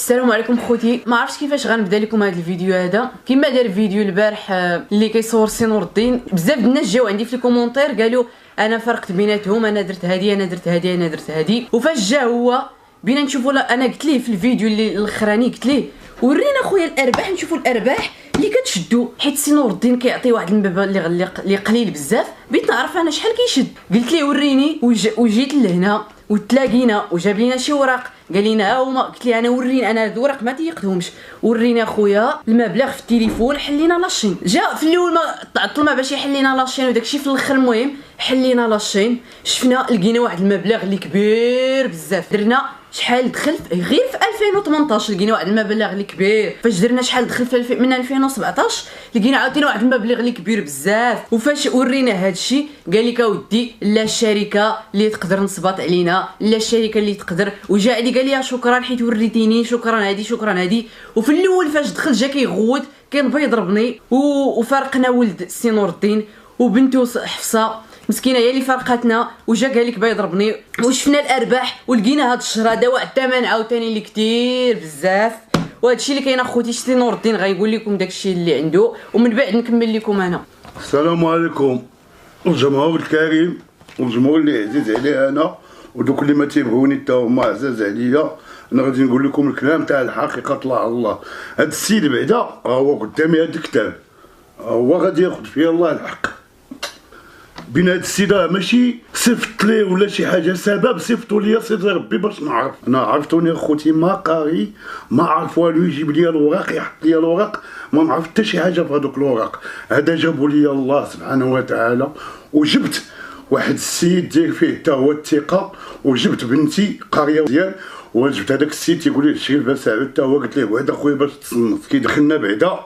السلام عليكم خوتي. ما عرفتش كيفاش غنبدا لكم هذا الفيديو هذا. كما دار فيديو البارح اللي كيصور سي نور الدين، بزاف د الناس جاو عندي في الكومونتير قالوا انا فرقت بيناتهم، انا درت هادي انا درت هادي انا درت هادي. وفاش جا هو بينا نشوفوا، انا قلت ليه في الفيديو اللي الاخراني قلت ليه ورينا خويا الارباح، نشوفوا الارباح اللي كتشدو، حيت سي نور الدين كيعطي واحد المبلغ اللي قليل بزاف. بغيت نعرف انا شحال كيشد، قلت ليه وريني وجيت لهنا وتلاقينا وجاب لينا شي وراق قال لنا ها هما. قلت ليه انا وريني، انا هاد الوراق ما تيقدهمش، ورينا خويا المبلغ في التليفون، حلينا لاشين. جا في الاول ما تعطل ما باش يحلينا لاشين وداكشي، في الاخر المهم حلينا لاشين، شفنا لقينا واحد المبلغ اللي كبير بزاف. درنا شحال دخل غير في 2018 لقينا واحد المبلغ اللي كبير. فاش درنا شحال دخل في من 2017 لقينا عاوتاني واحد المبلغ اللي كبير بزاف. وفاش ورينا هادشي قال لك اودي لا الشركه اللي تقدر نصبات علينا، لا الشركه اللي تقدر. وجا عندي قال لي شكرا حيت وريتيني، شكرا هادي شكرا هادي. وفي الاول فاش دخل جا كيغوت كان بغى يضربني، وفارقنا ولد سي نور الدين وبنته حفصه مسكينه هي اللي فرقتنا. وجا قال لك باغي يضربني، وشفنا الارباح ولقينا هاد الشهر هذا واحد الثمن عاوتاني اللي كثير بزاف. وهادشي اللي كاين اخوتي. سي نور الدين غايقول لكم داكشي اللي عنده ومن بعد نكمل لكم انا. السلام عليكم الجمهور الكريم والجمهور اللي عزيز عليه انا، ودوك اللي ما تيبغوني حتى هما عزاز عليا. انا غادي نقول لكم الكلام تاع الحقيقه طلع الله. هاد السيد بعدا هو قدامي هاد الكتاب، هو غادي ياخذ فيه الله الحق. بين هاد السيد ماشي صيفط ليه ولا شي حاجه، سبب صيفطوا ليا سيدي ربي باش نعرف. انا عرفتوني اخوتي ما قاري ما عارف والو، يجيب ليا الوراق يحط ليا الوراق، ما نعرف حتى شي حاجه في هذوك الوراق. هذا جابوا ليا الله سبحانه وتعالى. وجبت واحد السيد داير فيه حتى هو الثقه، وجبت بنتي قاريه مزيان، وجبت هذاك السيد تيقول لي الشريف بن سعود حتى هو. قلت له بعد اخويا باش تصنف. كيدخلنا بعدا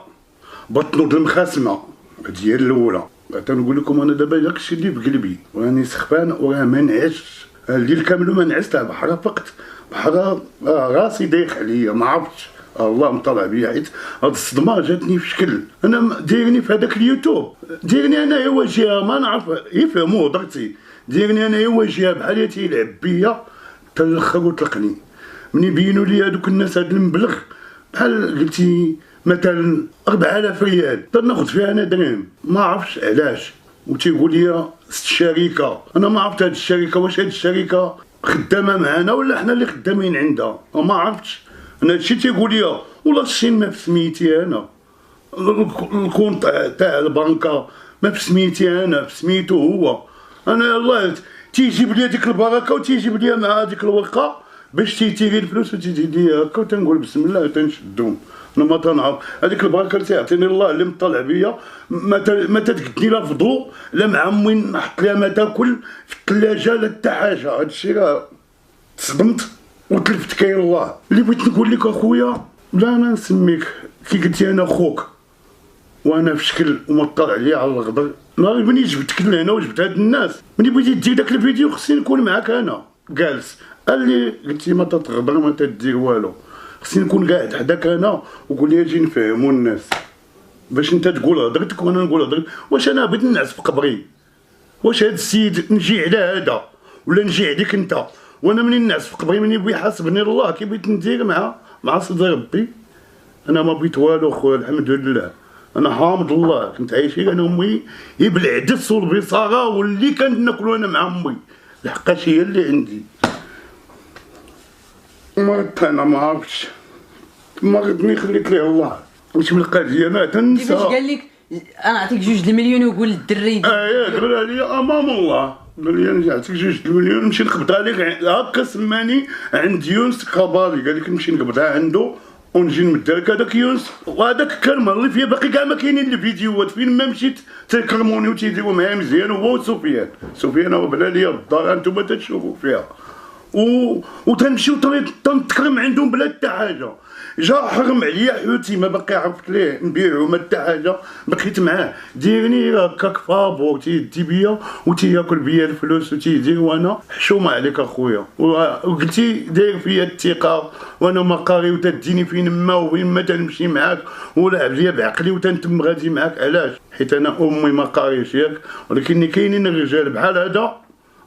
بطنوا المخاسمه، هذه هي الاولى. تنقول لكم انا دابا داكشي اللي بقلبي، وراني سخفان وراه ما نعسش الليل كامل وما نعست. بحال فقت بحال راسي دايخ عليا، ما عرفتش الله مطلع بيا، حيت هاد الصدمه جاتني في شكل. انا دايرني في هذاك اليوتيوب، دايرني انايا واجهه ما نعرف يفهموا هضرتي، دايرني انايا واجهه بحال تيلعب بيا حتى الاخر وطلقني. مني بينوا لي هذوك الناس هاد المبلغ بحال قلتي مثلا 4000 ريال تناخذ فيها انا درهم، ما عرفتش علاش. وتيقول لي الشركه، انا ما عرفت هاد الشركه واش هاد الشركه خدامه معانا ولا حنا اللي خدامين عندها، ما عرفتش. انا هادشي تيقول لي والله الشين ما في سميتي انا، الكونط تاع البنكه ما في سميتي انا، في سميتو هو. انا الله تيجيب لي ديك البركه وتيجيب لي مع هذيك الورقه باش تيتيري الفلوس وتيجي لي هكا، وتنقول بسم الله تنشدهم. انا ما تنعرف هذيك البركه اللي تيعطيني الله اللي مطلع بيا، ما تتقدني لا فضو لا مع امي نحط لها ما تاكل في الثلاجه لا حتى حاجه. هادشي راه تصدمت وتلفت كاين الله. اللي بغيت نقول لك اخويا، لا انا نسميك كي قلتي انا خوك وانا في شكل ومطلع عليا على الغدر. نهار ملي جبتك لهنا وجبت هاد الناس، ملي بغيتي دير داك الفيديو خصني نكون معاك انا جالس. قال لي قلتي ما تتغدر ما تدير والو، خصني نكون قاعد حداك انا وقول لي اجي نفهموا الناس باش انت تقول هضرتك وانا نقول هضرتي. واش انا بغيت نعس في قبري؟ واش هاد السيد نجي على هذا ولا نجي عليك انت؟ وانا منين نعس في قبري مني بغي يحاسبني الله كي بغيت ندير مع سيدي ربي. انا ما بغيت والو خويا الحمد لله، انا حامد الله. كنت عايش انا امي هي بالعدس والبصاره واللي كنت ناكلو انا مع امي، لحقاش هي اللي عندي. مرضت انا ما عرفتش، مرضني خليت ليه الله. واش من القضيه ما تنسى. كيفاش قال لك انا نعطيك 2 المليون ويقول للدري قال لي امام الله، قال لي نعطيك 2 المليون نمشي نقبضها لك هكا. سماني عند يونس كابالي، قال لك نمشي نقبضها عنده ونجي نمدها لك. هذاك يونس وهذاك كلمه اللي فيها باقي كاع ما كاينين الفيديوهات، فين ما مشيت تيكلموني وتيديروا معايا مزيان. هو وسفيان هو بلا ليا الدار انتم تتشوفوا فيها، وتنمشي وتنتكرم عندهم بلا حتى حاجه. جا حرم عليا حوتي ما باقي عرفت ليه نبيعو ما حتى حاجه، بقيت معاه ديرني هكاك فابور تيدي بيا وتياكل بيا الفلوس وتيدير. وانا حشومه عليك اخويا، وقلتي داير فيا الثقه وانا ما قاري وتديني فين ما وين ما تنمشي معاك ولعب ليا بعقلي وتنتم غادي معاك. علاش؟ حيت انا امي ما قاريش ياك، ولكن كاينين الرجال بحال هذا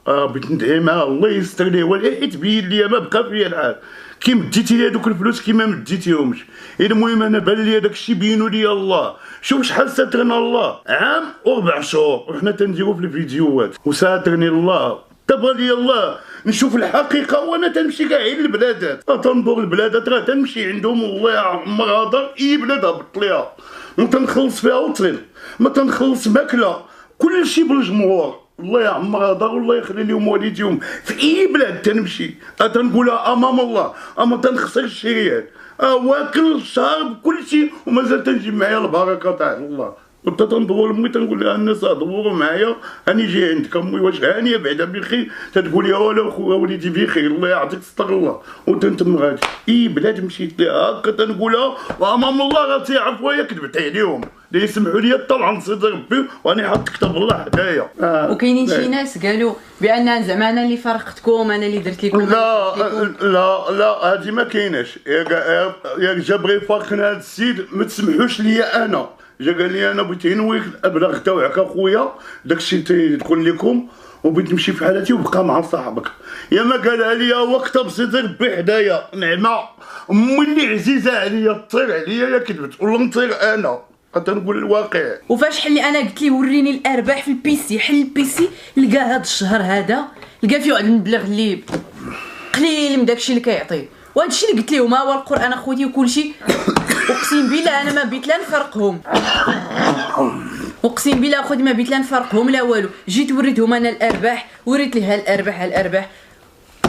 بغيت ندعي معاه الله يستر ليه، حيت بين ليا ما بقى فيا الحال. كي مديتي لي هذوك الفلوس كي ما مديتيهمش. المهم انا بان لي داك الشيء بينوا لي الله. شوف شحال ساترنا الله، عام و4 شهور وحنا تنديرو في الفيديوهات وساترني الله. تبغى لي الله نشوف الحقيقه وانا تنمشي كاع البلادات، تنظر البلادات راه تنمشي عندهم والله عمرها دار اي بلاد هبط ليها ما تنخلص فيها وتصل، ما تنخلص ماكله، كلشي بالجمهور الله يعمرها دار والله يخلي لهم والديهم. في اي بلاد تنمشي تنقولها امام الله، اما تنخسر الشريات واكل شارب كلشي ومازال تنجيب معايا البركه تاع الله. كنت تنضور لامي تنقول لها الناس دوروا معايا راني جاي عندك امي واش هانيه بعدا بخير، تتقول لي ولا خويا وليدي بخير الله يعطيك ستر الله وانت تم غادي. اي بلاد مشيت لها هكا تنقولها وامام الله راه تيعرفوا هي كذبت عليهم، لا يسمحوا لي طبعا صدق ربي واني حاط كتاب الله حدايا. وكاينين شي ناس قالوا بان زعما انا اللي فرقتكم، انا اللي درت لكم. لا هذه ما كايناش. يا جا بغى يفرقنا هذا السيد ما تسمحوش ليا انا. جا قال لي انا بغيت نويك الابلاغ تاعك اخويا داكشي تيدخل لكم وبغيت نمشي في حالتي وبقى مع صاحبك. يا ما قالها لي هو كتب صدق ربي حدايا نعمه امي اللي عزيزه عليا طير عليا يا كذبت ولا نطير انا تنقول الواقع. وفاش حل انا قلت ليه وريني الارباح في البيسي، حل البيسي لقى هذا الشهر هذا لقى فيه واحد المبلغ اللي قليل من داكشي اللي كيعطيه، وهذا الشيء اللي قلت لهم هو القران اخوتي وكلشي. اقسم بالله انا ما بيت لا نفرقهم، اقسم بالله اخوتي ما بيت لا نفرقهم لا والو. جيت وريتهم انا الارباح، وريت ليه الارباح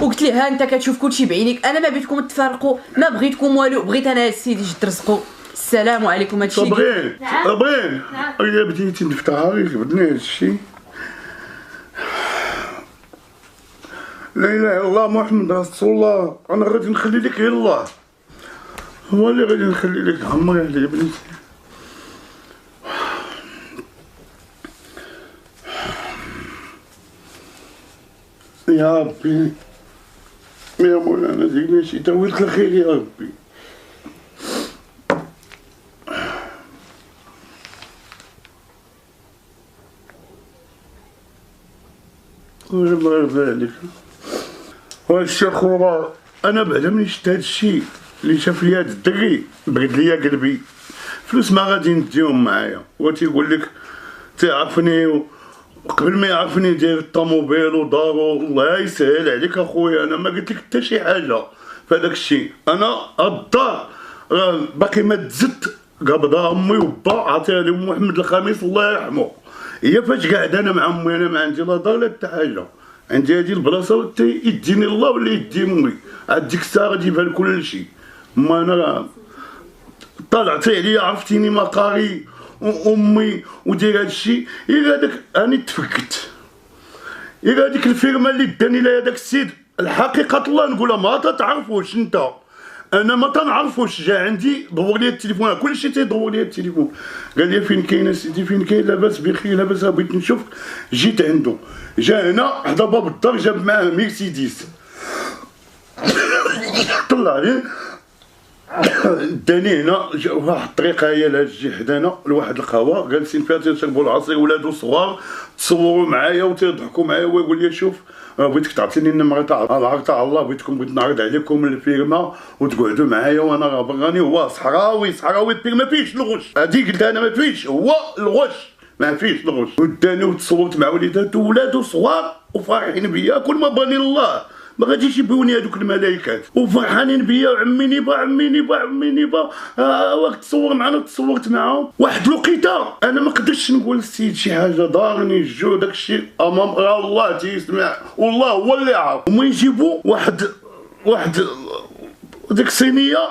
وقلت ليه ها انت كتشوف كلشي بعينيك، انا ما بغيتكم تفرقوا ما بغيتكم والو، بغيت انا السيد يجي ترزقوا. السلام عليكم. هادشي صابرين يا بديتي نفتحها كبدني هادشي. لا اله الا الله محمد رسول الله. انا غادي نخلي لك غير الله، هو اللي غادي نخلي لك عمري عليه بنتي. يا ربي يا مولانا ديرني شي تاويل الخير يا ربي. الله يرضى عليك. والشيخ ورا انا بعدا ملي شفت هاد الشيء اللي شاف لي هاد الدري برد ليا قلبي. فلوس ما غادي نديهم معايا، هو تيقول لك تعرفني وقبل ما يعرفني داير الطوموبيل ودارو. الله يسهل عليك اخويا، انا ما قلت لك حتى شي حاجه في هذاك الشيء. انا الدار راه باقي ما تزدت قبضها امي وبا عطيها لهم محمد الخميس الله يرحمه. هي فاش قاعد انا مع امي، انا ما عندي لا دار لا حتى حاجه، عندي هذه البلاصه يديني الله ولا يدي امي. عاد ديك الساعه غادي يبان كل شيء. ما انا طلعتي عليا عرفتيني مقاري وامي ودير هذا الشيء. غير هذاك راني تفكت، غير هذيك الفيرما اللي داني لها هذاك السيد الحقيقه الله نقولها ما تتعرفوش انت، انا ما تنعرفوش. جا عندي دور لي التليفون كلشي تيدور لي التليفون، قال لي فين كاين سيدي فين كاين لاباس بخير لاباس بغيت نشوفك. جيت عنده، جا هنا حدا باب الدار جاب معاه مرسيدس طلع لي داني هنا واحد الطريقه هي لهاد الجي حدانا لواحد القهوه جالسين فيها تيشربوا العصير ولادو صغار تصوروا معايا وتيضحكوا معايا ويقول لي شوف بغيتك تعطيني النمره تاع الله بغيت نعرض عليكم الفيرما وتقعدوا معايا وانا راني هو صحراوي الفيرما ما فيهش الغش. هادي قلت انا ما فيهش هو الغش ما فيهش الغش. وداني وتصورت مع وليداتو ولادو صغار وفرحين بيا. كل ما باني الله ما غاديش يبيوني هذوك الملائكات وفرحانين بيا وعمي نيبا وقت تصور معنا تصورت معاهم. واحد الوقيته انا ما قدرتش نقول للسيد شي حاجه، دارني الجو داكشي امام الله تيسمع والله هو اللي عارف. هما يجيبوا واحد ديك الصينيه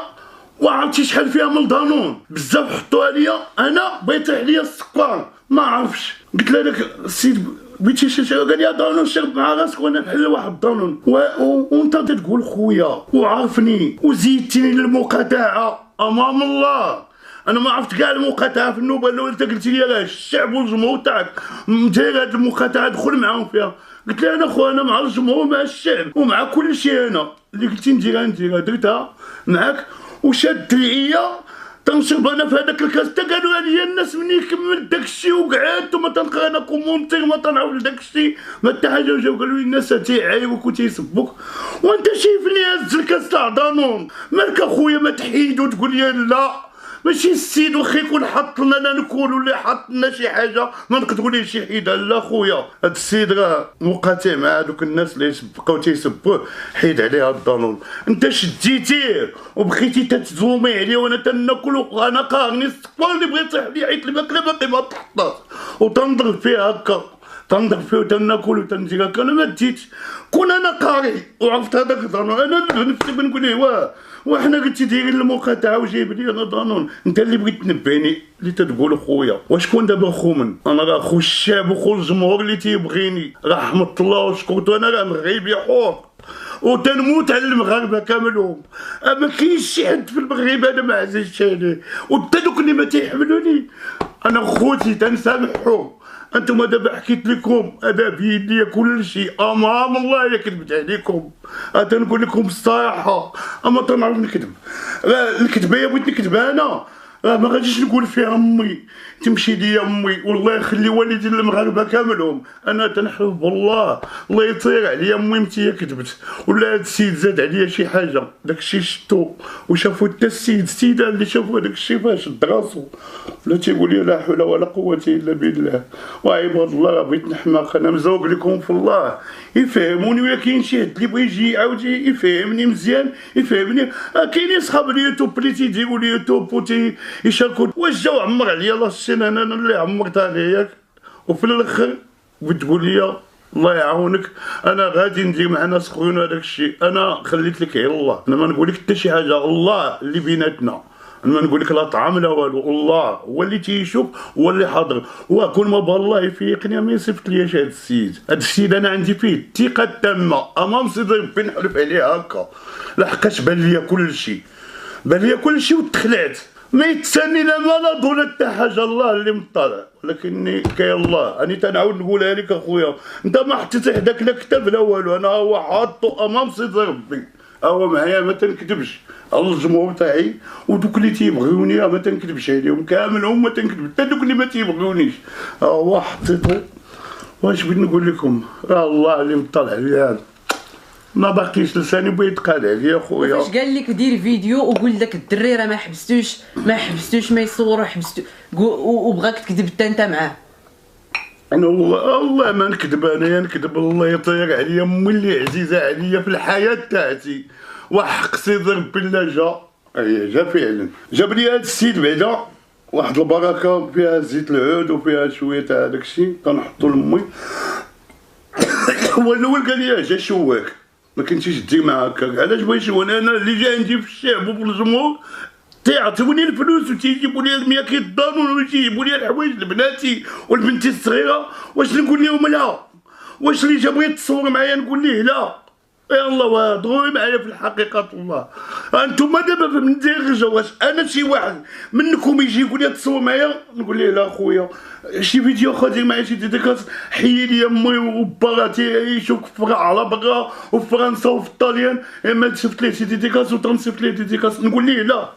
وعرفتي شحال فيها من الدانون بزاف حطوها ليا. انا بيطيح ليا السكر ما عرفش. قلت له داك السيد بغيتي شي قال لي دانون شرب مع راسك وانا نحل واحد دانون وانت تقول خويا وعارفني وزيدتيني للمقاطعه امام الله. انا ما عرفت كاع المقاطعه في النوبه الاولى. انت قلتي لي راه الشعب والجمهور تاعك داير هاد المقاطعه دخل معاهم فيها. قلت لها انا خويا انا مع الجمهور مع الشعب ومع كل شيء. انا اللي قلتي نديرها درتها معاك. وشاد عليا تنشرب انا في هذاك الكاس حتى قالوا عليا الناس مني كملت داكشي وقعدت وما تنقرا انا كومونتير ما تنعاود داكشي ما حتى حاجه. وجاو قالوا لي الناس تيعايبوك وتيسبوك وانت شايفني هز الكاس تاع دانون. مالك اخويا ما تحيد وتقول لي لا ماشي السيد واخا يكون حط لنا لا نكون ولا حط لنا شي حاجه ما نقدروا ليه شي حيده. لا خويا هاد السيد راه مقاطع مع هادوك الناس اللي بقاو تيسبوه حيد عليه هاد الدانون. انت شديتيه وبقيتي تتزومي عليه وانا تناكل وانا قاهرني السكبار اللي بغيت يطيح لي عيط الماكله باقي ما تحطات وتنضرب فيه هكا تنضرب فيه وتناكل وتنجي هكا. انا ما ديتش كون انا قاري وعرفت هذاك الدانون انا بنفسي بنقول له وحنا قلتي دايرين المقاطعه وجايب لي انا دانون. انت اللي بغيت تنبهني اللي تتقول خويا وشكون دابا خو من انا راه خو الشعب وخو الجمهور اللي تيبغيني رحمة الله وشكرتو. انا راه مغربي حور وتنموت على المغاربه كاملهم. ما كاينش شي حد في المغرب انا ما عزيزش عليه وحتى دوك اللي ما تيحملوني انا خوتي تنسامحهم. انتم دابا حكيت لكم انا بيدي كل شيء امام الله الا كذبت عليكم تنقول لكم الصراحه اما تنعرف نكذب. الكذبه بغيت نكذب انا ما غاديش نقول فيها امي تمشي ليا امي والله يخلي والدي المغاربه كاملهم. انا تنحلف بالله الله يطير عليا امي متي كذبت ولا هاد السيد زاد عليا شي حاجه. داكشي شفتو وشافو حتى السيده اللي شافوا داكشي فاش شد راسو ولا تيقول لي لا حول ولا قوه الا بالله. وعباد الله راه بغيت نحماق انا مزوق لكم في الله يفهموني. ولا كاين شي حد اللي بغى يجي يعاود يفهمني مزيان يفهمني. كاينين صحاب اليوتيوب اللي تيديروا اليوتيوب وتي يشاركوا واش جاو عمر عليا الله السنه انا اللي عمرت عليك وفي الاخر بتقول لي الله يعاونك انا غادي ندير مع ناس خويا هذاك الشيء. انا خليت لك غير الله انا ما نقول لك حتى شي حاجه الله اللي بيناتنا. انا ما نقول لك لا طعام لا والو الله هو اللي تيشوف هو اللي حاضر. وكون ما بالله يفيقني ما يصيفط ليش هذا السيد. هذا السيد انا عندي فيه الثقه التامه امام سيدي ربي نحلف عليه هكا لحقاش بان ليا كل شيء وتخلعت ما يتسني لا مرض ولا حتى حاجه الله اللي مطلع. ولكني كاين الله اني تنعاود نقولها لك اخويا انت ما حطيتي حداك لا كتاب لا والو. انا هو حاطو امام سيدي ربي هو معايا ما تنكذبش على الجمهور تاعي ودوك اللي تيبغيوني ما تنكذبش عليهم كاملهم ما تنكذب حتى دوك اللي ما تيبغيونيش هو حطيتو. واش بغيت نقول لكم راه الله اللي مطلع عليا ما باقيش لساني بغا يتقال عليا خويا. فاش قال لك دير فيديو وقول لك الدري راه ما حبستوش ما يصوروا حبستو وبغاك تكذب حتى انت معاه. انا والله ما نكذب انايا نكذب الله يطير عليا امي اللي عزيزه عليا في الحياه تاعتي وحق سيدي ربي لا جا فعلا جاب لي هذا السيد بعدا واحد البركه فيها زيت العود وفيها شويه تاع داك الشيء كنحطو لامي. هو الاول قال لي جا شواك ما كنتيش دير معاه هكا علاش بغيت انا اللي جا عندي في الشعب وفي الجمهور تيعطيوني الفلوس وتيجيبوا لي 100 كيلو دانون ويجيبوا لي الحوايج لبناتي ولبنتي الصغيره. واش نقول لهم لا؟ واش اللي جا بغى يتصور معايا نقول ليه لا؟ يا الله وهضروا معايا في الحقيقه الله. انتم دابا من دير واش انا شي واحد منكم يجي يقول لي تصور معايا نقول ليه لا خويا شي فيديو اخر دير معايا شي ديديكاس حيي لي امي وباراتي يعيشوا على برا وفي فرنسا وفي الطاليان ما شفت ليه شي ديديكاس وتنصيفط ليه ديديكاس نقول ليه لا؟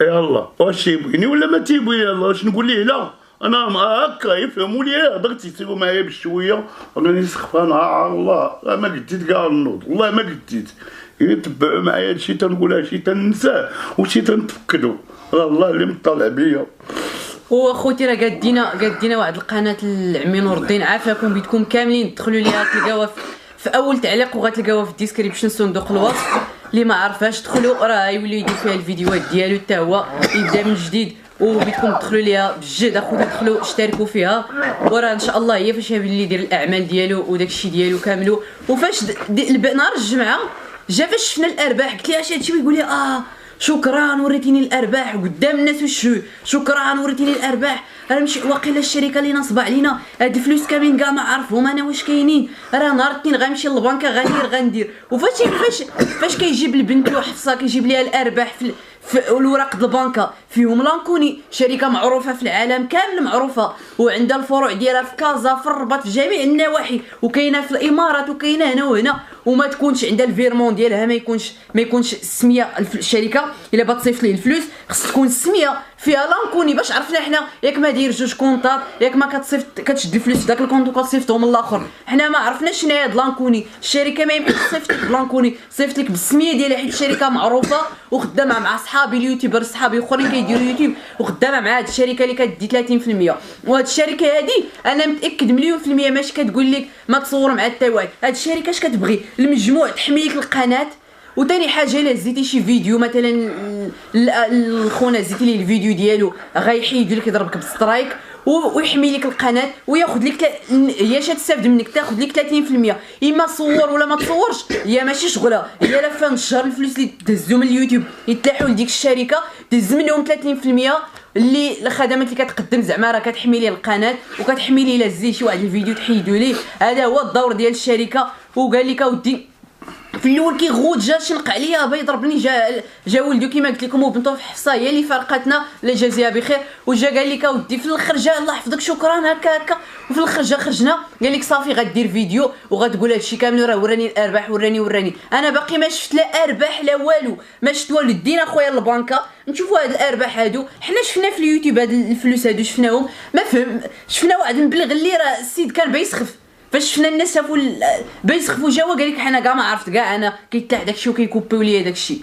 يا الله واش تيبغيني ولا ما تيبغيني الله واش نقول ليه لا؟ انا هكا يفهموا لي هضرت يسيروا معايا بشويه راني سخفان الله ما قديت كاع النوض والله ما قديت يتبعوا معايا هادشي تنقولها شي تنساه وشي تنتفكدو راه الله اللي مطلع بيا. خوتي راه قادينا واحد القناه لعمي نور الدين عافاكم بيدكم كاملين دخلوا ليها تلقاوها في اول تعليق وغتلقاوها في الديسكريبشن صندوق الوصف اللي ما عرفاش دخلوا راه يولي يدير فيها الفيديوهات ديالو حتى هو يبدا من جديد وبيدكم تدخلوا ليها بجد اخوتي دخلوا اشتركوا فيها وراه ان شاء الله هي فاش اللي يدير الاعمال ديالو وداك الشيء ديالو كاملو. وفاش نهار الجمعه جا فاش شفنا الارباح قلت لها هادشي ويقول لي شكرا وريتيني الارباح قدام الناس شكرا وريتيني الارباح راه ماشي واقيلا الشركه اللي نصب علينا هاد الفلوس كاملين كاع ما عارفهم انا واش كاينين راه نهار الاثنين غنمشي للبنكه غندير وفاش كيجيب لبنتو حفصه كيجيب ليها الارباح في الوراق د البنكه فيهم لانكوني، شركه معروفه في العالم كامل، معروفه وعندها الفروع ديالها في كازا، في الرباط، في جميع النواحي، وكاينه في الامارات وكاينه هنا وهنا، وما تكونش عندها الفيرمون ديالها، ما يكونش السميه الشركه الا بغات تصيفط ليه الفلوس خص تكون السميه فيها لانكوني، باش عرفنا حنا ياك ما داير جوج كونطات، ياك ما كتصيفط كتشد الفلوس في داك الكونط وكتصيفطهم للاخر، حنا ما عرفناش شنو هي هاد لانكوني. الشركه ما يمكنش تصيفط لك بلانكوني، صيفط لك بالسميه ديالها، حيت الشركه معروفه وخدامه مع صحابي اليوتيوبر، صحابي اخرين كيديروا يوتيوب وخدامه مع هاد الشركه اللي كتدي 30%. وهاد الشركه هادي انا متاكد مليون في المية ماشي كتقول لك ما تصور مع حتى واحد، هاد الشركه اش كتبغي؟ المجموع تحمي لك القناه. وثاني حاجه الا هزيتي شي فيديو مثلا الخونه هزيتي ليه الفيديو ديالو غيحيد لك يضربك بالسترايك ويحمي لك القناه وياخذ لك هي اش تستافد منك، تاخذ لك 30%. اما صور ولا ما تصورش هي ماشي شغلها، هي لا فان الشهر الفلوس اللي تهزو من اليوتيوب يتلاحوا لديك الشركه تهز منهم 30% اللي الخدمات اللي كتقدم زعما راه كتحمي ليه القناه وكتحمي ليه الا هزي شي واحد الفيديو تحيدوا ليه. هذا هو الدور ديال الشركه. وقال لك اودي في الاول كيغوت جا شنق عليا با يضربني، جا ولدو كيما قلت لكم وبنته في حفصه هي اللي فرقتنا، لا يجازيها بخير. وجا قال لك اودي في الاخر جا الله يحفظك شكرا هكا وفي الاخر جا خرجنا قال لك صافي غدير فيديو وغتقول هادشي كامل، راه وراني الارباح وراني. انا باقي ما شفت لا ارباح لا والو، ما شفت والو. دينا خويا للبنكه نشوفوا هاد الارباح هادو، حنا شفنا في اليوتيوب هاد الفلوس هادو شفناهم، ما فهم شفنا واحد مبلغ اللي راه السيد كان بيسخف. فاش شفنا الناس شافوا بيسخفوا جاوا قال لك حنا كاع ما عرفت كاع انا كيتاح داكشي وكيكوبيو ليا داكشي.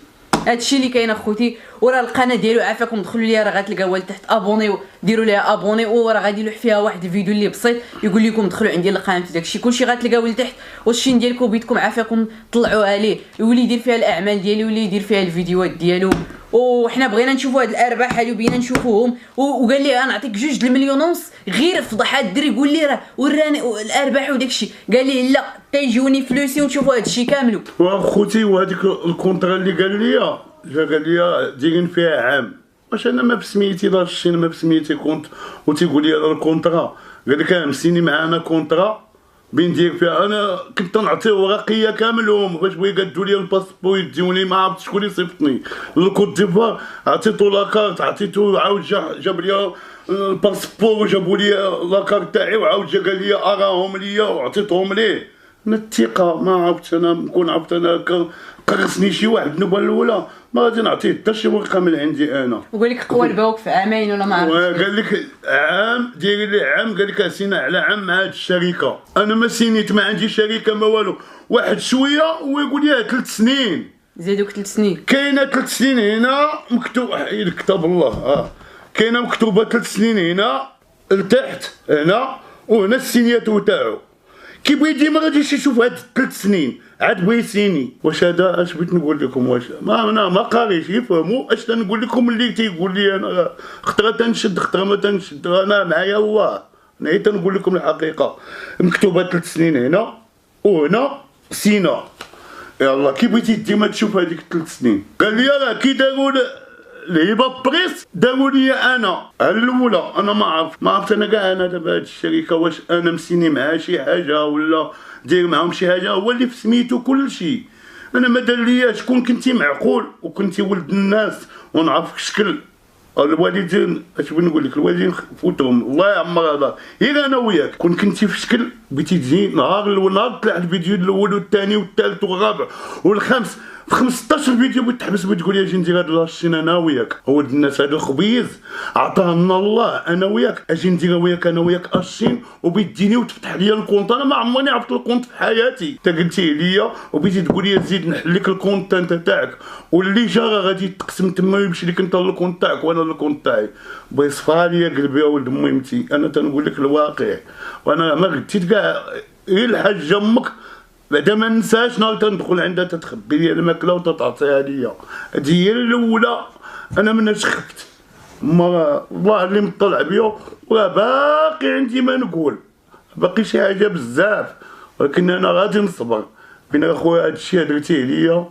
هادشي اللي كاين اخوتي. وراه القناه ديالو عافاكم دخلوا ليها راه غتلقاوها لتحت ابوني ديروا ليها ابوني، وراه غادي يلوح فيها واحد الفيديو اللي بسيط يقول لكم دخلوا عندي القناه داكشي كلشي غتلقاوه لتحت. والشين ديالكم بيدكم عافاكم طلعوها ليه يولي يدير فيها الاعمال ديالو يولي يدير فيها الفيديوهات ديالو. وحنا بغينا نشوفوا هاد الارباح هادو بينا نشوفوهم. وقال لي غنعطيك 2 المليون ونص غير فضح هاد الدري يقول لي راه وراني الارباح وداكشي. قال لي لا تيجوني فلوسي ونشوفوا هادشي كامل. واخوتي وهذيك الكونطرا اللي قال لي جا قال لي دايرين فيها عام، واش انا ما بسميتي دار الشين ما بسميتي كونت وتيقول لي هذا الكونطرا. قال لك مسيني معانا كونطرا بين دير فيها. انا كنت نعطيه ورقيه كاملهم باش بغا يقادوا لي الباسبور يديوني، ما عرفت شكون اللي صيفطني للكوت ديفوار. عطيتو لاكارت عطيتو عاود جاب لي الباسبور وجابوا لي لاكارت تاعي وعاود جا قال لي اراهم ليا وعطيتهم ليه. من الثقه ما عرفتش انا نكون عرفت انا قرصني شي واحد النوبه الاولى ما غادي نعطيه حتى شي ورقه من عندي انا. وقال لك قوال باوك في عامين ولا ما عرفتش. قال لك عام ديري لي عام، قال لك سينا على عام مع هاد الشركه. انا ما سينيت ما عندي شركه ما والو. واحد شويه ويقول لي 3 سنين زيدوك 3 سنين. كاينه 3 سنين هنا مكتوب كتاب الله كاينه مكتوبه 3 سنين هنا لتحت هنا وهنا السينياتو تاعو. كي بغي ديما غاديش يشوف هاد 3 سنين عاد بغي يسيني. واش هذا اش بغيت نقول لكم؟ واش ما قاريش يفهموا اش تنقول لكم اللي تيقول لي انا خطره تنشد خطره ما تنشد. انا معايا الله انا تنقول لكم الحقيقه. مكتوبه 3 سنين هنا وهنا سينا. يلا كي بغيتي ديما تشوف هذيك 3 سنين. قال لي راه كي داروا الهبه بريس داروا لي انا الاولى. انا ما عرفت انا كاع انا دابا هاد الشركه واش انا مسيني معها شي حاجه ولا داير معاهم شي حاجه. هو اللي في سميتو كلشي. انا ما دار لياش. كون كنتي معقول وكنتي ولد الناس ونعرفك شكل الوالدين اش بغيت نقول لك الوالدين فوتهم الله يعمر هذا غير انا وياك. كون كنتي في شكل بغيتي تجي نهار طلع الفيديو الاول والثاني والثالث والرابع والخامس في 15 فيديو بتحبس بتقول لي اجي ندير هاد لاشين انا وياك. هو الناس هذا الخبيز عطانا الله انا وياك اجي ندير وياك انا وياك اشين وبيديني وتفتح لي الكونت. انا ما عمرني عرفت الكونت في حياتي. انت قلتي لي وبيتي تقول لي زيد نحل لك الكونت انت تاعك واللي جا غادي تقسم تما ويمشي لك انت الكونت تاعك وانا الكونت تاعي. بغي يصفى لي قلبي يا ولد ميمتي. انا تنقول لك الواقع وانا ما غديت كاع غير الحاجه امك بعدا ما ننساش نهار تندخل عندها تتخبي لي الماكله وتتعطيها ليا. هادي هي الاولى. انا مناش خفت ما الله اللي مطلع بيا وراه باقي عندي ما نقول باقي شي حاجه بزاف ولكن انا غادي نصبر. بين اخويا هادشي درتيه ليا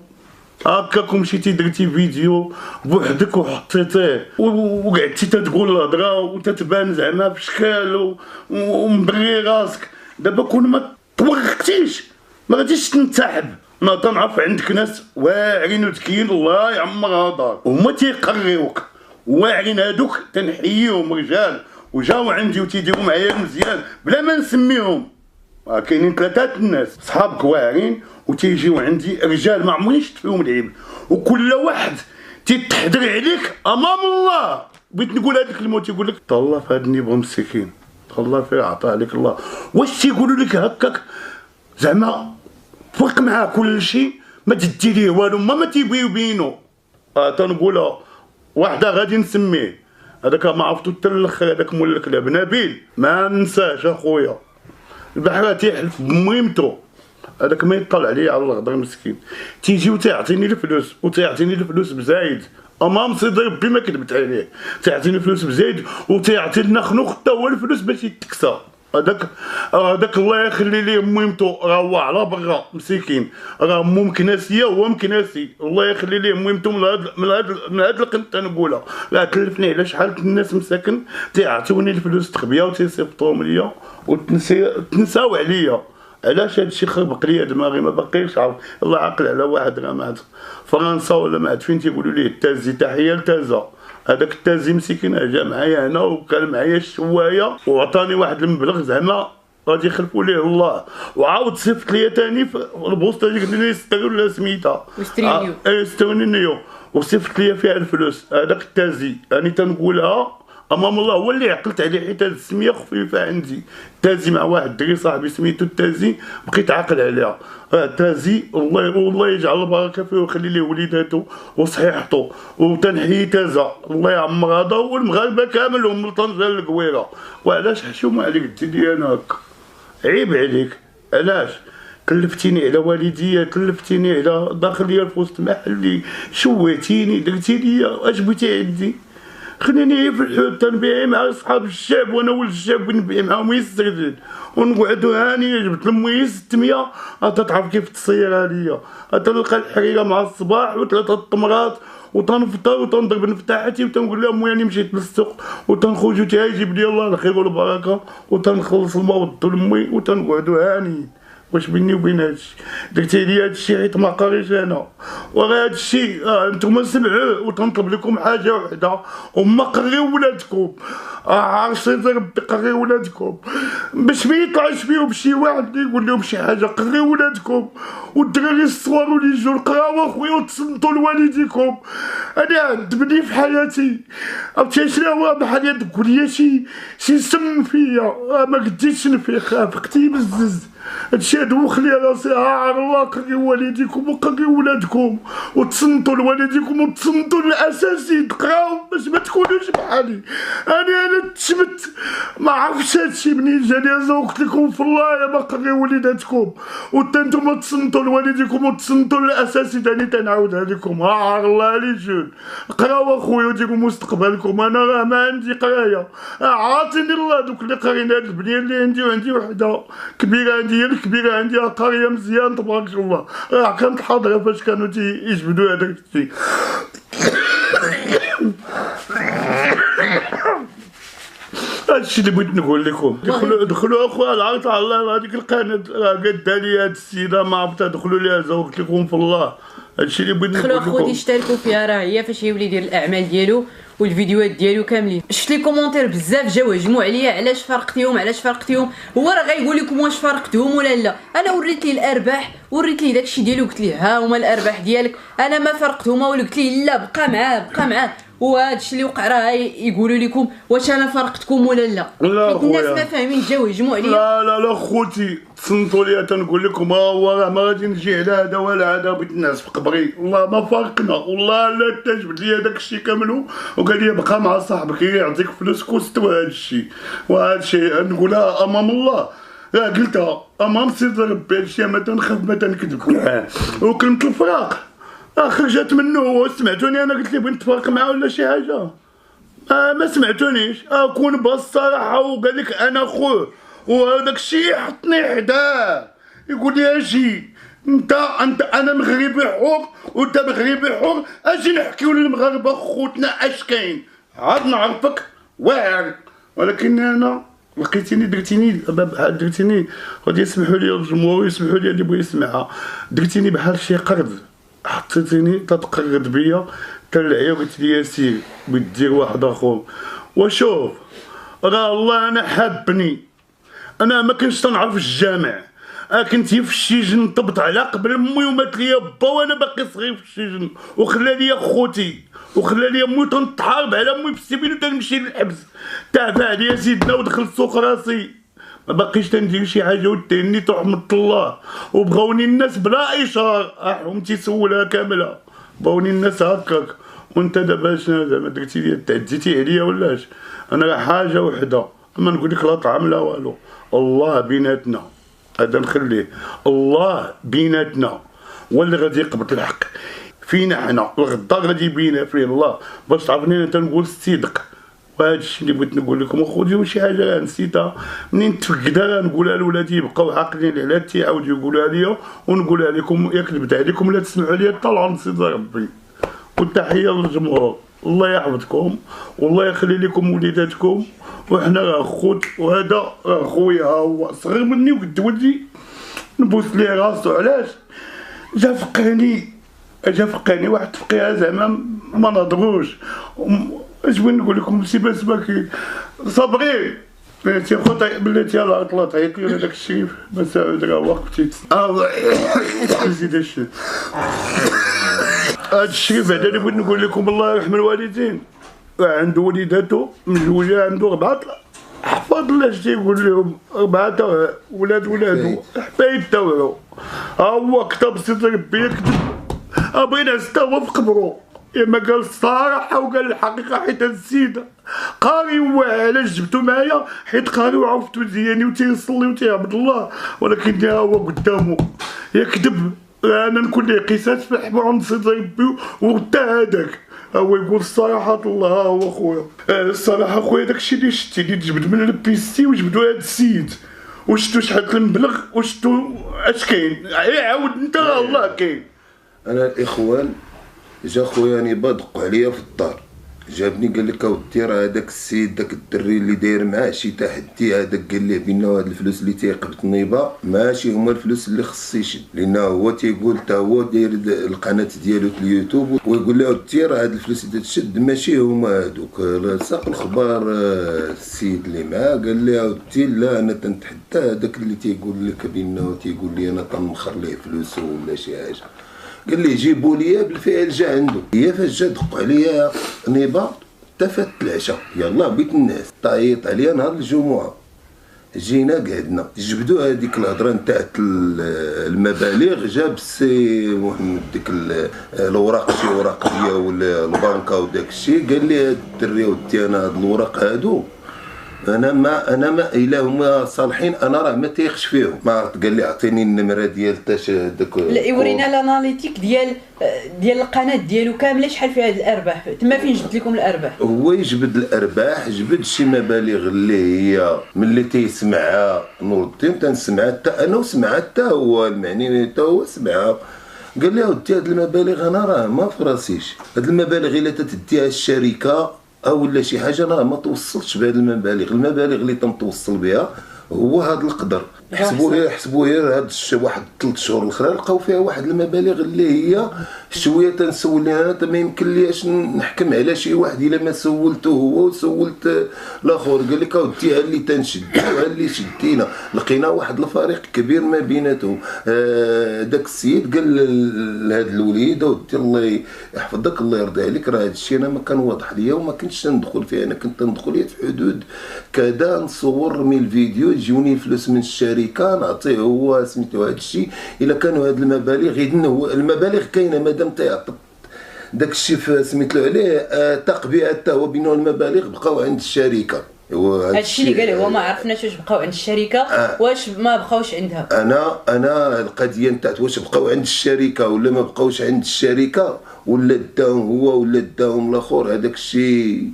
هكاك مشيتي درتي فيديو بوحدك وحطيتيه وقعدتي تتقول الهضره وتتبان زعما بشكال ومبري راسك. دابا كون ما توقفتيش ما غاديش تنسحب. انا تنعرف عندك ناس واعرين وذكيين الله يعمرها دار وهما تيقريوك واعرين هادوك تنحييهم رجال وجاو عندي وتيديروا معايا مزيان بلا ما نسميهم. كاينين ثلاثه الناس صحابك واعرين وتيجيو عندي رجال ما عمرني شفت فيهم العيب، وكل واحد تيتحضر عليك امام الله. بغيت نقول هذيك الكلمه تيقول لك تهلا في هذا النيبغ مسكين، تهلا فيه عطاه عليك الله. واش تيقولوا لك هكاك زعما فرق معاه كل شيء ما تدي ليه والو ما تيبغيو يبينوا. تنقولها واحده غادي نسميه هذاك ما عرفتو حتى الاخر، هذاك مول الكلاب نبيل ما ننساش اخويا، البحر تيحلف بميمتو، هذاك ما يطلع عليا على الغدر مسكين. تيجي وتيعطيني الفلوس وتيعطيني الفلوس بزايد امام سيدي ربي ما كذبت عليه، تيعطيني الفلوس بزايد وتيعطي لنا خنوخ حتى هو الفلوس باش يتكسى. هذاك الله يخلي ليه ميمتو راه هو على برا مسكين، راه مو مكناسيه وهو مكناسي، الله يخلي ليه ميمتو من هاد القنت تنقولها. راه كلفني على شحال الناس مساكن تيعطيوني الفلوس تخبيها وتيصيفطوهم ليا وتنساو عليا. علاش هادشي خربق ليا دماغي ما باقيش عارف. الله عاقل على واحد راه ما عاد فرنسا ولا ما عاد فين تيقولوا ليه التازي، تحيه لتازا. هذاك التازي مسكين جا معايا هنا وكان معايا الشوايه وعطاني واحد المبلغ زعما غادي يخلفوا ليه الله، وعاود صيفط ليا ثاني في البوسطه اللي قلت لي ستريو ولا سميتها سترينيو وصيفط ليا فيها الفلوس. هذاك التازي راني تنقولها امام الله هو اللي عقلت عليه، حيت هاد السميه خفيفه عندي. تازي مع واحد الدري صاحبي سميتو التازي بقيت عاقل عليها. تازي والله يجعل البركه فيه ويخلي ليه وليداتو وصحيحته. وتنحيي تازا الله يعمر هذا والمغاربه كاملهم من طنجه للقويره. وعلاش حشومه عليك الدنيا انا هكا؟ عيب عليك. علاش كلفتيني على والديا، كلفتيني على داخل ليا في وسط محلي، شويتيني درتي ليا اش بغيتي عندي؟ خليني في الحوت تنبيعي مع صحاب الشعب وانا ولد الشعب ونبيع معاهم يستردين ونقعدو هاني. جبت لمي 600 تعرف كيف تصيرها ليا، تلقى الحريره مع الصباح وثلاثه التمرات وتنفطر وتنضرب نفتاحتي وتنقول لها امي راني مشيت للسوق وتنخرجو تيجيب لي الله الخير والبركه وتنخلص الموض لمي وتنقعدو هاني. واش بيني وبين هادشي درتي لي هادشي حيت ما قاريش انا، وراه هادشي نتوما سمعوه. وتنطلب لكم حاجه وحده وما قريو ولادكم، عرفتي ربي قريو ولادكم باش ما يطلعش فيهم شي واحد اللي يقول لهم شي حاجه. قريو ولادكم والدراري الصغار اللي يجوا القراوه اخويا وتصنتوا لوالديكم. انا عند بني في حياتي عرفتي شنو هو بحال تقول لي شي سم فيا ما قديتش نفيق فقتي بزز. هادشي دوخ لي راسي. عار الله قريو والديكم وقريو ولادكم وتصنتوا لوالديكم وتصنتوا للاساسي تقراو باش ما تكونوش بحالي. انا تشمت ما عرفتش هادشي منين جاني وقلت لكم في الله يا ما قريو وليداتكم وانتم تصنتوا لوالديكم وتصنتوا للاساسي. تاني تنعاودها لكم عار الله لي جون قراو اخويا وديروا مستقبلكم. انا راه ما عندي قرايه، عاطيني الله دوك اللي قارين هاد البنيه اللي عندي وعندي وحده كبيره عندي الكبيره عندي قاريه مزيان تبارك الله. راه كانت حاضره فاش كانوا تيجبدوا هذاك الشيء. هادشي اللي بغيت نقول لكم. دخلوا اخويا العرض على الله. هذيك القناه راه قادة لي هاد السيده ما عرفتها، دخلوا ليها زوقت لكم في الله. هادشي اللي بغيت نقول لكم. دخلوا اخوتي اشتركوا فيها، راه هي فاش يولي يدير الاعمال ديالو والفيديوهات ديالو كاملين. شفت لي كومونتير بزاف جاو هجموا عليا علاش فرقتيهم. هو راه غايقول لكم واش فرقتهم ولا لا. انا وريت ليه الارباح، وريت ليه داكشي ديالو، قلت ليه ها هما الارباح ديالك. انا ما فرقتهما ولا قلت ليه لا بقى معاه. وهادشي اللي وقع راه يقولوا لكم واش انا فرقتكم ولا لا. حيت الناس ما فاهمين جاو هجموا عليا. لا خوتي تصنتوا ليا تنقول لكم هو راه ما غادي نجي على هذا ولا هذا. بغيت الناس في قبري والله ما فارقنا والله لا تجبد لي داك الشيء كامل وقال لي بقى مع صاحبك يعطيك فلوسك واستوى هذا الشيء. وهذا الشيء نقولها امام الله، راه قلتها امام سيدي ربي. هادشي ما تنخاف ما تنكذب. وكلمه الفراق خرجت منه. سمعتوني انا قلت لي بغيت نتفارق معاه ولا شي حاجه؟ ما سمعتونيش. كون بالصراحه وقال لك انا خوه وهذاك الشيء حطني حداه يقول لي اجي انت انا مغربي حر وانت مغربي حر، اجي نحكيو للمغاربه خوتنا اش كاين عاد نعرفك واعر. ولكن انا لقيتيني درتيني غادي يسمحوا لي الجمهور ويسمحوا لي اللي بغى يسمعها. درتيني بحال شي قرد، حطيتيني تتقرد بيا طلع قلت لي سير بتدير واحد اخر. وشوف راه الله انا حابني، انا ما كنتش تنعرف الجامع، كنت في السجن طبت على قبل امي ومات ليا با وانا باقي صغير في السجن، وخلى ليا خوتي وخلى ليا امي تنتحارب على امي بالسبيل وتنمشي للحبس. تعب عليا سيدنا ودخلت سوق راسي، ما باقيش تندير شي حاجه وديني رحمة الله. وبغاوني الناس بلا اشهار، راهم تيسولها كامله، بغاوني الناس هكاك. وانت دابا شنو زعما درتي لي تعديتي عليا ولاش؟ انا راه حاجه وحده، اما نقول لك لا طعام لا والو، الله بيناتنا هذا نخليه، الله بيناتنا هو اللي غادي يقبض الحق فينا حنا، الغدا غادي يبينها فيه الله. باش تعرفني انا تنقول الصدق، وهذا الشيء اللي بغيت نقول لكم. وخذوا شي حاجه نسيتها منين تفقدها نقولها لولادي يبقاو عاقلين عليها، تيعاودوا يقولوها ليا ونقولها لكم. يا كذبت عليكم لا تسمعوا لي طلعوا نصيد ربي. والتحيه للجمهور، الله يحفظكم والله يخلي لكم وليداتكم، وحنا راه خوت، وهذا راه خويا ها هو صغير مني وقد ولدي، نبوس ليه راسو. علاش؟ جا فقاني واحد فقيها زعما ما نهضروش. اش بغيت نقول لكم؟ سي باس باكي صبري بلاتي خويا، بلاتي يلاه طلعت عيط لي هذاك الشريف مساعد راه وقفتي زيد الشيء. هاد الشريف هذا اللي بغيت نقول لكم الله يرحم الوالدين، عنده وليداتو مزوجه، عنده 4 احفاد الله اش تيقول لهم، 4 ولاد ولادو حبايب تاوعو. ها هو كتب سيد ربي يكتب، بغينا حتى هو في قبرو ما قال الصراحه وقال الحقيقه، حيت هاد السيد قاري. هو علاش جبتو معايا؟ حيت قاري وعرفتو مزيان وتيصلي وتيعبد الله، ولكن ها هو قدامه يكذب. انا نكون ليه قصاص في الحمار ونصيد ربي، وغدا هذاك هو يقول الصراحه الله. ها هو خويا الصراحه خويا، داكشي اللي شتي اللي تجبد من البيسي وجبدو هاد السيد، وشتو شحال المبلغ، وشتو اش كاين، عاود انت الله كاين. انا الاخوان جا خويا نيبا دقوا عليا في الدار، جابني قال لك اودي راه هذاك السيد داك الدري اللي داير معاه شي تحدي، هذاك قال ليه بينا هاد الفلوس اللي تيقبض نيبا ماشي هما الفلوس اللي خص يشد، لان هو تيقول حتى هو داير القناه ديالو في اليوتيوب، ويقول له اودي راه هاد الفلوس اللي تشد ماشي هما هادوك. ساق الخبار السيد اللي معاه قال لي اودي لا انا تنتحدى هذاك اللي تيقول لك بينا، تيقول لي انا تنمخر ليه فلوسه ولا شي حاجه. قال لي جيبوا لي بالفعل جا عنده. هي فاش جا دقوا عليا نيبا تفات العشاء، يلا بيت الناس طايط عليا نهار الجمعه. جينا قعدنا جبدوا هذيك الهضره نتاع المبالغ، جاب السي محمد ديك الاوراق، شي اوراق ديال البنكه وداك الشيء. قال لي هاد الدري ودي انا هاد الاوراق هادو انا ما الا هما صالحين انا راه ما تيخش فيهم. ما عرفت، قال لي اعطيني النمره ديال تاش داك. لا يورينا الاناليتيك ديال القناه ديالو كامله، شحال فيها الارباح، تما فين جبت لكم الارباح؟ هو يجبد الارباح، جبد شي مبالغ اللي هي من اللي تيسمعها نور الدين، تنسمعها حتى انا وسمعها حتى هو، المعني حتى هو سمعها. قال لي اودي هاد المبالغ انا راه ما في راسيش، هاد المبالغ الا تديها الشركه او ولا شي حاجه انا ما توصلتش بهاد المبالغ اللي تنتوصل بها هو هذا القدر. حسبوا غير هاد واحد 3 شهور الاخرى لقاو فيها واحد المبالغ اللي هي شويه. تنسول انا ما يمكن ليش نحكم على شي واحد الا ما سولته هو وسولت الاخر. قال لك اودي ها اللي تنشدو ها اللي شدينا، لقينا واحد الفريق كبير ما بيناتهم. داك السيد قال لهاد الوليد اودي الله يحفظك الله يرضي عليك، راه هاد الشيء انا ما كان واضح ليا وما كنتش ندخل فيه، انا كنت ندخل في حدود كذا، نصور نرمي الفيديو يجوني الفلوس من الشركه نعطيه هو سميتو هاد الشيء. الا كانوا هاد المبالغ يدنوا المبالغ كاينه مادام تيعطي داك الشيء سميتلو عليه تقبيع حتى هو بينو المبالغ بقاو عند الشركه. هادشي اللي قال هو ما عرفناش واش بقاو عند الشركه واش ما بقاوش عندها. انا القضيه نتاعت واش بقاو عند الشركه ولا ما بقاوش عند الشركه ولا داهم هو ولا داهم الاخر، هذاك الشيء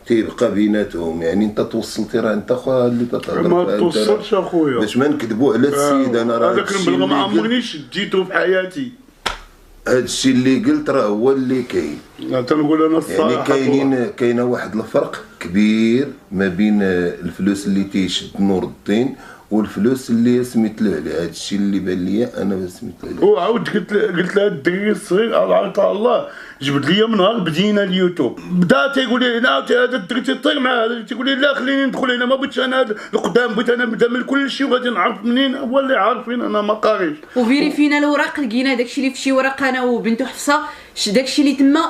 تيبقى بيناتهم. يعني انت توصلتي راه انت خويا اللي تتهضر ما توصلش اخويا باش ما نكذبوا على السيد. انا راه هذاك المبلغ ما عمرنيش ديتو في حياتي. هادشي اللي قلت راه هو اللي كاين. تنقول انا الصراحه يعني كاينه واحد الفرق كبير ما بين الفلوس اللي تيشد نور الدين والفلوس اللي سميت له على هذا الشيء اللي بان ليا انا سميت له عليه. وعاود قلت لها الدري الصغير عطاه الله جبد لي من نهار بدينا اليوتيوب بدا تيقول لي لا هذا الدري تيطير مع هذا تيقول لي لا خليني ندخل هنا ما بغيتش انا هذا القدام بغيت انا نبدا من كل شيء وغادي نعرف منين هو اللي عارفين انا ما قاريش. وفيريفينا الوراق لقينا داكشي اللي في شي ورق انا وبنته حفصه داكشي اللي تما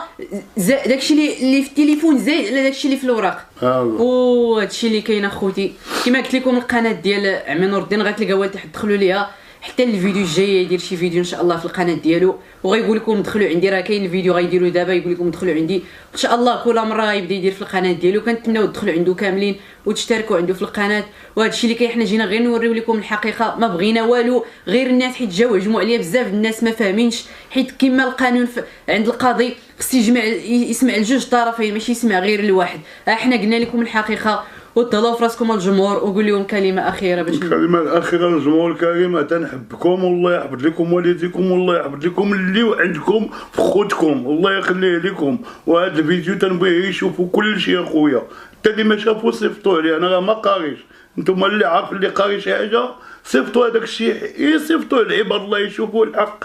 داكشي اللي في التليفون زايد على داكشي اللي في الوراق. وهادشي اللي كاين اخوتي كما قلت لكم القناه ديال عمي نور الدين غتلقاوها لتحت دخلوا ليها حتى الفيديو الجاي يدير شي فيديو ان شاء الله في القناه ديالو وغيقول لكم دخلوا عندي راه كاين الفيديو غيديروا دابا يقول لكم دخلوا عندي ان شاء الله كل مره غيبدا يدير في القناه ديالو كنتمناو تدخلوا عنده كاملين وتشتركوا عنده في القناه. وهذا الشيء اللي كاين حنا جينا غير نوريو لكم الحقيقه ما بغينا والو غير الناس حيت جاو هجموا عليا بزاف الناس ما فاهمينش حيت كما القانون عند القاضي خص يسمع الجوج طرفين ماشي يسمع غير الواحد. احنا قلنا لكم الحقيقه وتهلاو في راسكم الجمهور وقول لهم كلمه اخيره باش الكلمه الاخيره للجمهور الكريم تنحبكم والله يحفظ لكم والديكم والله يحفظ لكم اللي عندكم في خوتكم الله يخليه لكم. وهذا الفيديو تنبغيه يشوفوا كل شيء اخويا حتى اللي ما شافوا صيفطوا عليه انا راه ما قاريش نتوما اللي عارف اللي قاري شي حاجه صيفطوا هذاك الشيء يصيفطوا العباد الله يشوفوا الحق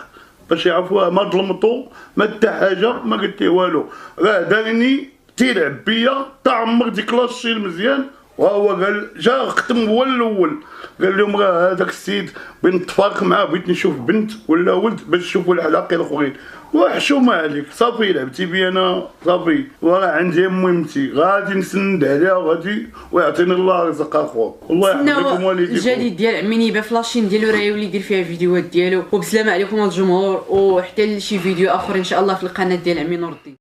باش يعرفوها ما ظلمتو ما حتى حاجه ما قلت ليه والو راه دارني تيلعب بيا تعمر ديك لاشي مزيان وهو قال جا ختم هو الاول قال لهم راه هذاك السيد بغيت نتفارق معاه بغيت نشوف بنت ولا ولد باش نشوفوا العلاقه الاخرين وحشومه عليك صافي لعبتي بي انا صافي وراه عندي مهمتي غادي نسند عليها وغادي ويعطيني الله رزق اخو الله يحفظكم والديكم. الجديد ديال عمي نيبه في لاشين ديالو راه يولي يدير فيها فيديوهات ديالو وبسلامه عليكم الجمهور وحتى لشي فيديو اخر ان شاء الله في القناه ديال عمي نور الدين.